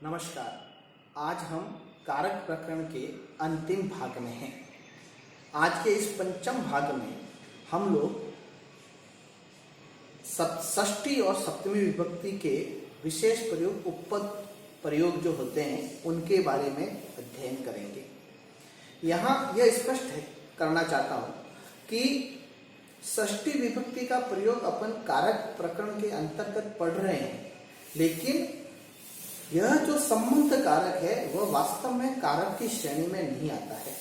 नमस्कार। आज हम कारक प्रकरण के अंतिम भाग में हैं। आज के इस पंचम भाग में हम लोग षष्ठी और सप्तमी विभक्ति के विशेष प्रयोग, उपपद प्रयोग जो होते हैं उनके बारे में अध्ययन करेंगे। यहाँ यह स्पष्ट करना चाहता हूँ कि षष्ठी विभक्ति का प्रयोग अपन कारक प्रकरण के अंतर्गत पढ़ रहे हैं, लेकिन यह जो संबंध कारक है वह वास्तव में कारक की श्रेणी में नहीं आता है।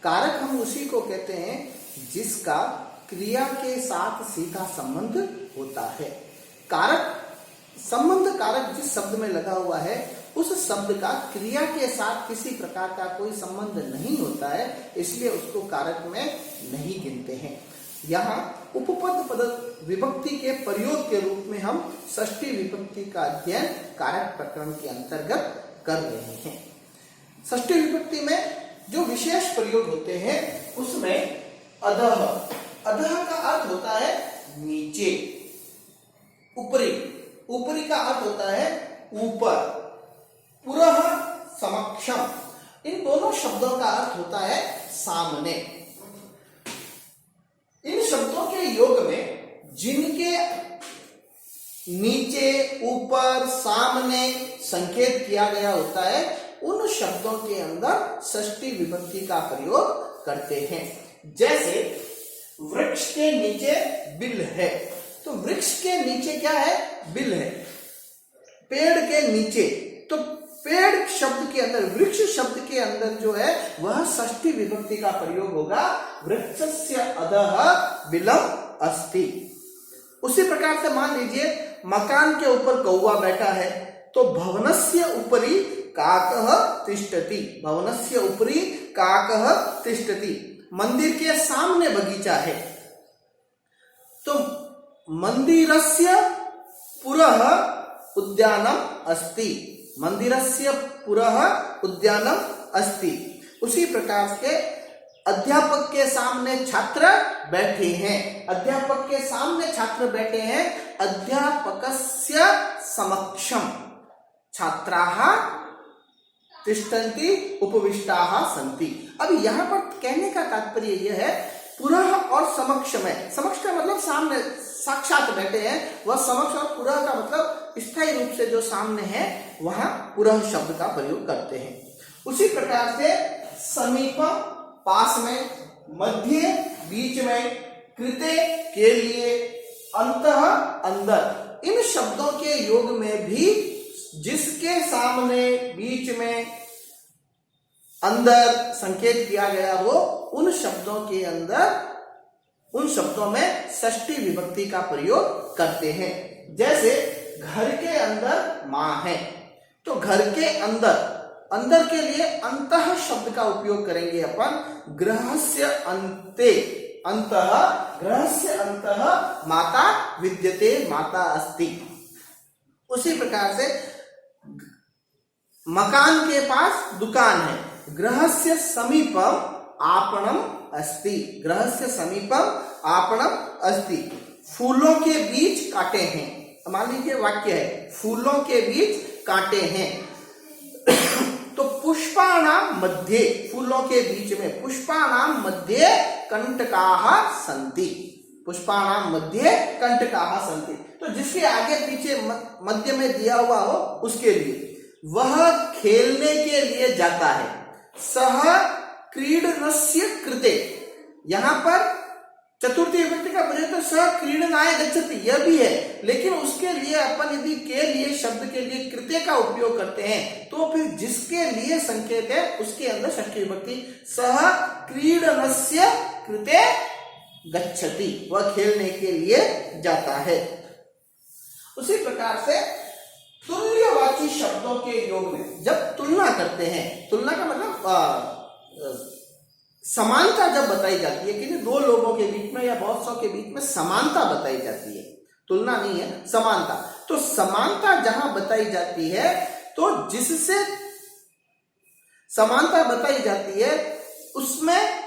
कारक हम उसी को कहते हैं जिसका क्रिया के साथ सीधा संबंध होता है। कारक संबंध कारक जिस शब्द में लगा हुआ है उस शब्द का क्रिया के साथ किसी प्रकार का कोई संबंध नहीं होता है, इसलिए उसको कारक में नहीं गिनते हैं। यहाँ उपपद पद विभक्ति के प्रयोग के रूप में हम षष्ठी विभक्ति का अध्ययन कारक प्रकरण के अंतर्गत कर रहे हैं। षष्ठी विभक्ति में जो विशेष प्रयोग होते हैं उसमें अधः, अधः का अर्थ होता है नीचे, ऊपरी, ऊपरी का अर्थ होता है ऊपर, पुरः समक्षम, इन दोनों शब्दों का अर्थ होता है सामने। इन शब्दों के योग में जिनके नीचे, ऊपर, सामने संकेत किया गया होता है उन शब्दों के अंदर षष्ठी विभक्ति का प्रयोग करते हैं। जैसे वृक्ष के नीचे बिल है, तो वृक्ष के नीचे क्या है? बिल है। पेड़ के नीचे, तो पेड़ शब्द के अंदर, वृक्ष शब्द के अंदर जो है वह षष्ठी विभक्ति का प्रयोग होगा, वृक्षस्य अधः बिलम अस्ति। उसी प्रकार से मान लीजिए मकान के ऊपर कौवा बैठा है, तो भवनस्य उपरि काकः तिष्ठति, भवनस्य उपरि काकः तिष्ठति। मंदिर के सामने बगीचा है, तो मंदिरस्य पुरः उद्यानम अस्ति, मंदिरस्य पुरः उद्यानम अस्ति। उसी प्रकार से अध्यापक के सामने छात्र बैठे हैं, अध्यापक के सामने छात्र बैठे हैं, अध्यापकस्य समक्षम छात्राः तिष्ठन्ति उपविष्टाः सन्ति। अब यहाँ पर कहने का तात्पर्य यह है पुरः और समक्ष में, समक्ष का मतलब सामने साक्षात बैठे हैं, वह समक्ष, और पुरः का मतलब स्थायी रूप से जो सामने है वहां पुरः शब्द का प्रयोग करते हैं। उसी प्रकार से समीप पास में, मध्य बीच में, कृते के लिए, अंतः अंदर, इन शब्दों के योग में भी जिसके सामने, बीच में, अंदर संकेत किया गया हो उन शब्दों के अंदर, उन शब्दों में षष्ठी विभक्ति का प्रयोग करते हैं। जैसे घर के अंदर मां है, तो घर के अंदर, अंदर के लिए अंतः शब्द का उपयोग करेंगे अपन, गृहस्य अन्ते, अंतः, गृहस्य अंतः माता विद्यते, माता अस्ति। उसी प्रकार से मकान के पास दुकान है, गृहस्य समीपम आपणम अस्ति, गृहस्य समीपम आपणम अस्ति। फूलों के बीच कांटे हैं, मान लीजिए वाक्य है फूलों के बीच कांटे हैं, तो पुष्पाणाम मध्ये, फूलों के बीच में, पुष्पाणाम मध्ये कंटकाः सन्ति, पुष्पाणाम मध्ये कंटकाः सन्ति। तो जिसके आगे पीछे मध्य में दिया हुआ हो उसके लिए, वह खेलने के लिए जाता है, सह क्रीडनस्य कृते, यहाँ पर चतुर्थी विभक्ति का प्रयोग तो सह क्रीडनाय गच्छति यह भी है, लेकिन उसके लिए अपन यदि के लिए शब्द के लिए कृते का उपयोग करते हैं तो फिर जिसके लिए संकेत है उसके अंदर षष्ठी विभक्ति, सह क्रीडनस्य कृते गच्छति, वह खेलने के लिए जाता है। उसी प्रकार से तुल्यवाची शब्दों के योग में जब तुलना करते हैं, तुलना का मतलब समानता जब बताई जाती है कि दो लोगों के बीच में या बहुत सौ के बीच में समानता बताई जाती है, तुलना नहीं है, समानता, तो समानता जहां बताई जाती है तो जिससे समानता बताई जाती है उसमें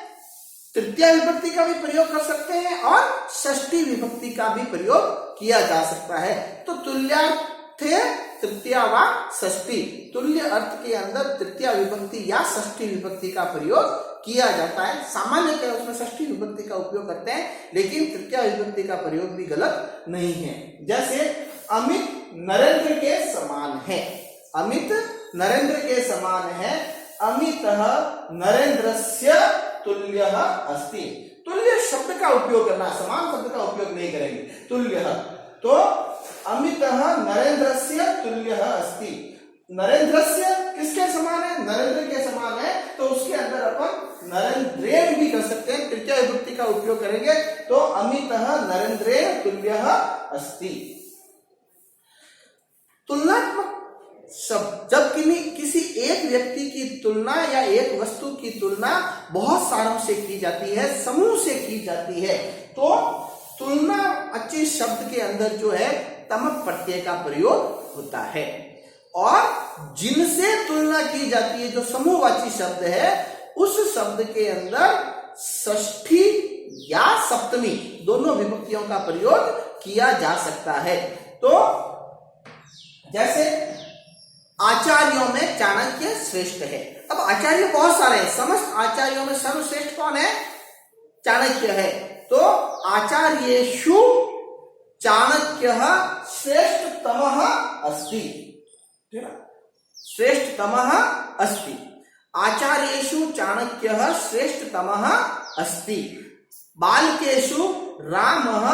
तृतीया विभक्ति का भी प्रयोग कर सकते हैं और षष्ठी विभक्ति का भी प्रयोग किया जा सकता है। तो तुल्यार्थे तृतीया व षष्ठी। तुल्य अर्थ के अंदर तृतीया विभक्ति या षष्ठी विभक्ति का प्रयोग किया जाता है। सामान्यतः उसमें षष्ठी विभक्ति का उपयोग करते हैं, लेकिन तृतीया विभक्ति का प्रयोग भी गलत नहीं है। जैसे अमित नरेंद्र के समान है, अमित नरेंद्र के समान है, अमितः नरेंद्रस्य तुल्यः अस्ति। तुल्य शब्द का उपयोग करना, समान शब्द का उपयोग नहीं करेंगे। तुल्यः तो अमितः नरेंद्रस्य तुल्यः अस्ति। नरेंद्रस्य किसके समान है? नरेंद्र के समान है, तो उसके अंदर अपन नरेंद्रेण भी कर सकते हैं, तृतीया विभक्ति का उपयोग करेंगे तो अमितः नरेंद्रेण तुल्यः अस्ति। तुलनात्मक शब्द जब किसी एक व्यक्ति की तुलना या एक वस्तु की तुलना बहुत सारों से की जाती है, समूह से की जाती है, तो तुलना अच्छे शब्द के अंदर जो है तमक प्रत्यय का प्रयोग होता है। और जिनसे तुलना की जाती है, जो समूहवाची शब्द है, उस शब्द के अंदर षष्ठी या सप्तमी दोनों विभक्तियों का प्रयोग किया जा सकता है। तो जैसे आचार्यों में चाणक्य श्रेष्ठ है। अब आचार्य बहुत सारे हैं, समस्त आचार्यों में सर्वश्रेष्ठ कौन है? चाणक्य है। तो आचार्येषु चाणक्यः श्रेष्ठतमः अस्ति, श्रेष्ठतमः अस्ति। आचार्येषु चाणक्यः श्रेष्ठतमः अस्ति। बालकेषु रामः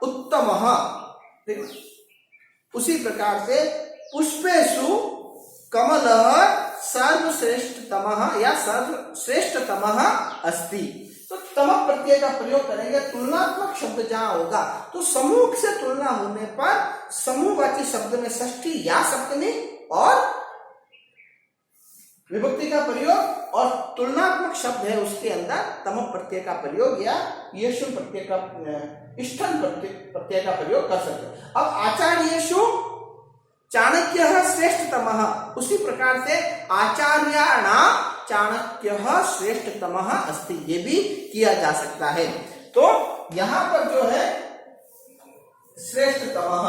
उत्तमः। उसी प्रकार से पुष्पेषु कमलः सर्वश्रेष्ठतमः या सर्वश्रेष्ठतमः अस्ति। तो तम प्रत्यय का प्रयोग करेंगे। तुलनात्मक शब्द जहां होगा तो समूह से तुलना होने पर समूहवाची शब्द में षष्ठी या सप्तमी और विभक्ति का प्रयोग, और तुलनात्मक शब्द है उसके अंदर तम प्रत्यय का प्रयोग या येषु प्रत्यय का इष्ठन प्रत्यय का प्रयोग कर सकते हैं। अब आचार्येषु चाणक्यः श्रेष्ठतमः, उसी प्रकार से आचार्याणां चाणक्यः श्रेष्ठतमः अस्ति, ये भी किया जा सकता है। तो यहां पर जो है श्रेष्ठतमः,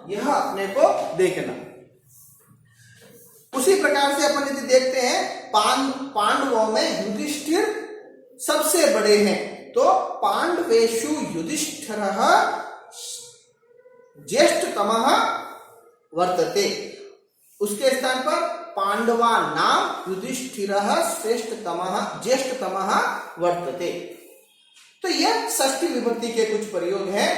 यह अपने को देखना। उसी प्रकार से अपन यदि देखते हैं पांडवों में युधिष्ठिर सबसे बड़े हैं, तो पांडवेषु युधिष्ठिरः ज्येष्ठतमः वर्तते। उसके स्थान पर पांडवा नाम युधिष्ठिरः श्रेष्ठतमः ज्येष्ठतमः वर्तते। तो यह षष्ठी विभक्ति के कुछ प्रयोग हैं।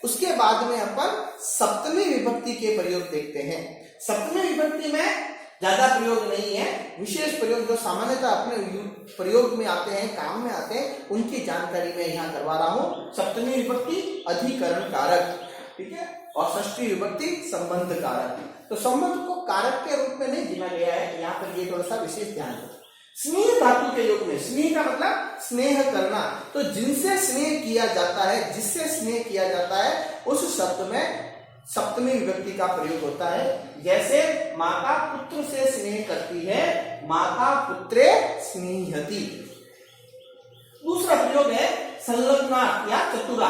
उसके बाद में अपन सप्तमी विभक्ति के प्रयोग देखते हैं। सप्तमी विभक्ति में ज्यादा प्रयोग नहीं है, विशेष प्रयोग जो सामान्यतः अपने प्रयोग में आते हैं, काम में आते हैं, उनकी जानकारी मैं यहाँ करवा रहा हूँ। सप्तमी विभक्ति अधिकरण कारक, ठीक है, और षष्ठी विभक्ति संबंध कारक। तो संबंध को कारक के रूप में नहीं गिना गया है, यहाँ पर ये थोड़ा सा विशेष ध्यान दो। स्नेह धातु के योग में, स्नेह का मतलब स्नेह करना, तो जिनसे स्नेह किया जाता है, जिससे स्नेह किया जाता है, उस शब्द में सप्तमी विभक्ति का प्रयोग होता है। जैसे माता पुत्र से स्नेह करती है, माता पुत्रे स्नेहति। दूसरा प्रयोग है संलग्ना या चतुरा।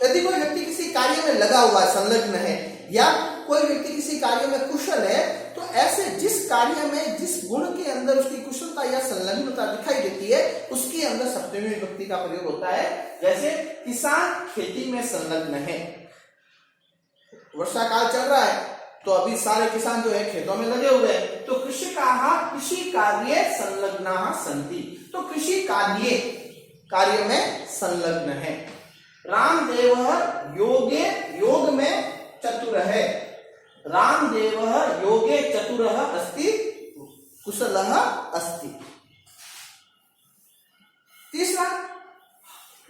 यदि कोई व्यक्ति किसी कार्य में लगा हुआ है, संलग्न है, या कोई व्यक्ति किसी कार्य में कुशल है, तो ऐसे जिस कार्य में जिस गुण के अंदर उसकी कुशलता या संलग्नता दिखाई देती है, उसके अंदर सप्तमी विभक्ति का प्रयोग होता है। जैसे किसान खेती में संलग्न है, वर्षा काल चल रहा है, तो अभी सारे किसान जो है खेतों में लगे हुए हैं, तो कृषकाः कृषि कार्ये संलग्नाः सन्ति, तो कृषि कार्य में संलग्न है। रामदेवः योगे, योग में चतुर है, रामदेवः योगे चतुरः अस्ति कुशलः अस्ति। तीसरा,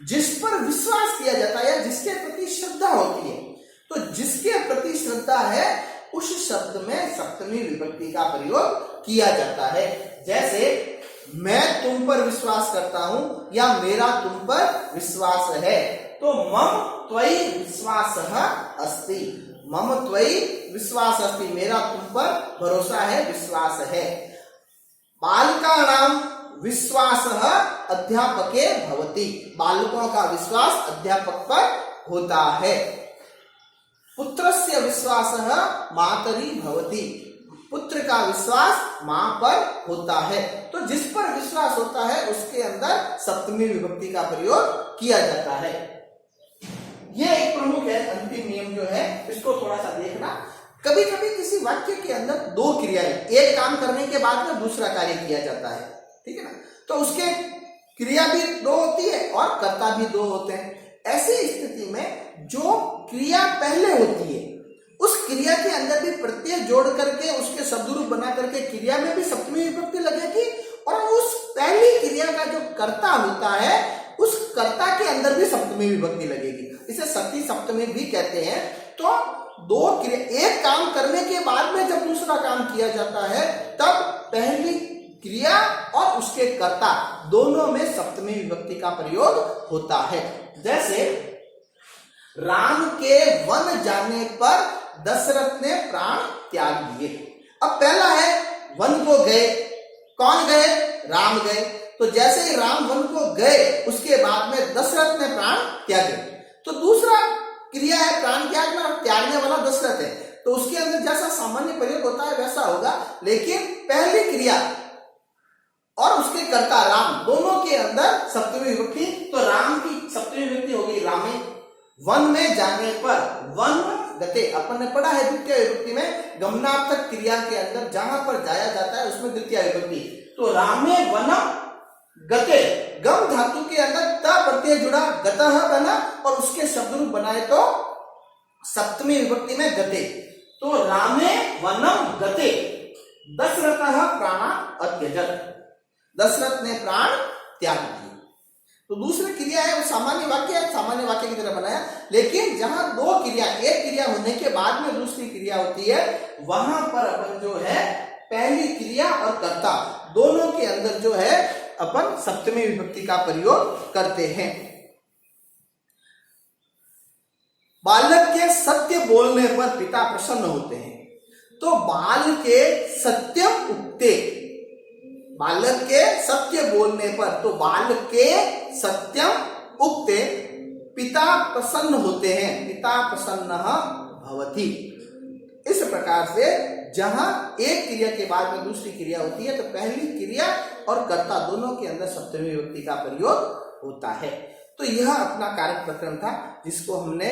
जिस पर विश्वास किया जाता है या जिसके प्रति श्रद्धा होती है, तो जिसके प्रति श्रद्धा है उस शब्द में सप्तमी विभक्ति का प्रयोग किया जाता है। जैसे मैं तुम पर विश्वास करता हूं या मेरा तुम पर विश्वास है, तो मम त्वयि विश्वासः अस्ति, मम त्वयि विश्वास अस्ति, मेरा तुम पर भरोसा है, विश्वास है। बालकानां विश्वासः अध्यापके भवति, बालकों का विश्वास अध्यापक पर होता है। पुत्रस्य विश्वासः मातरि भवति, पुत्र का विश्वास मां पर होता है। तो जिस पर विश्वास होता है उसके अंदर सप्तमी विभक्ति का प्रयोग किया जाता है। यह एक प्रमुख है अंतिम नियम जो है, इसको थोड़ा सा देखना। कभी कभी किसी वाक्य के अंदर दो क्रियाएं, एक काम करने के बाद में दूसरा कार्य किया जाता है, ठीक है ना, तो उसके क्रिया भी दो होती है और कर्ता भी दो होते हैं। ऐसी स्थिति में जो क्रिया पहले होती है उस क्रिया के अंदर भी प्रत्यय जोड़ करके उसके शब्द रूप बना करके क्रिया में भी सप्तमी विभक्ति लगेगी, और उस पहली क्रिया का जो कर्ता होता है उस कर्ता के अंदर भी सप्तमी विभक्ति लगेगी। इसे सती सप्तमी भी कहते हैं। तो दो क्रिया, एक काम करने के बाद में जब दूसरा काम किया जाता है तब पहली क्रिया और उसके कर्ता दोनों में सप्तमी विभक्ति का प्रयोग होता है। जैसे राम के वन जाने पर दशरथ ने प्राण त्याग दिए। अब पहला है वन को गए, कौन गए? राम गए। तो जैसे ही राम वन को गए उसके बाद में दशरथ ने प्राण त्यागे। तो दूसरा क्रिया है प्राण त्यागना, और त्यागने वाला दशरथ है। तो उसके अंदर जैसा सामान्य प्रयोग होता है वैसा होगा, लेकिन पहली क्रिया और उसके कर्ता राम दोनों के अंदर सप्तमी विभक्ति। तो राम की सप्तमी विभक्ति होगी रामे। वन में जाने पर, वन गते, अपन ने पढ़ा है द्वितीय विभक्ति में गमनार्थक क्रिया के अंदर जहां पर जाया जाता है उसमें द्वितीय विभक्ति। तो रामे वनम गते, गम धातु के अंदर त प्रत्यय जुड़ा, गतः बना और उसके शब्द रूप बनाए तो सप्तमी विभक्ति में गते। तो रामे वनम गते दशरथः प्राणा अत्यजत, दशरथ ने प्राण त्याग दिए। तो दूसरी क्रिया है वो सामान्य वाक्य है, सामान्य वाक्य की तरह बनाया, लेकिन जहां दो क्रिया, एक क्रिया होने के बाद में दूसरी क्रिया होती है वहां पर अपन जो है पहली क्रिया और कर्ता दोनों के अंदर जो है अपन सप्तमी विभक्ति का प्रयोग करते हैं। बालक के सत्य बोलने पर पिता प्रसन्न होते हैं। तो बाल के सत्यम उक्ते, बालक के सत्य बोलने पर, तो बाल के सत्यम उक्ते पिता प्रसन्न होते हैं, पिता प्रसन्नः भवति। इस प्रकार से जहां एक क्रिया के बाद में दूसरी क्रिया होती है तो पहली क्रिया और कर्ता दोनों के अंदर सप्तमी विभक्ति का प्रयोग होता है। तो यह अपना कारक प्रकरण था जिसको हमने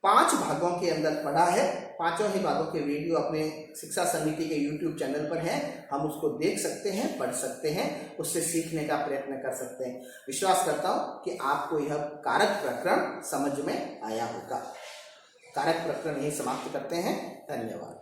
5 भागों के अंदर पढ़ा है। पांचों ही भागों के वीडियो अपने शिक्षा समिति के YouTube चैनल पर हैं, हम उसको देख सकते हैं, पढ़ सकते हैं, उससे सीखने का प्रयत्न कर सकते हैं। विश्वास करता हूं कि आपको यह कारक प्रकरण समझ में आया होगा। कारक प्रकरण यही समाप्त करते हैं। धन्यवाद।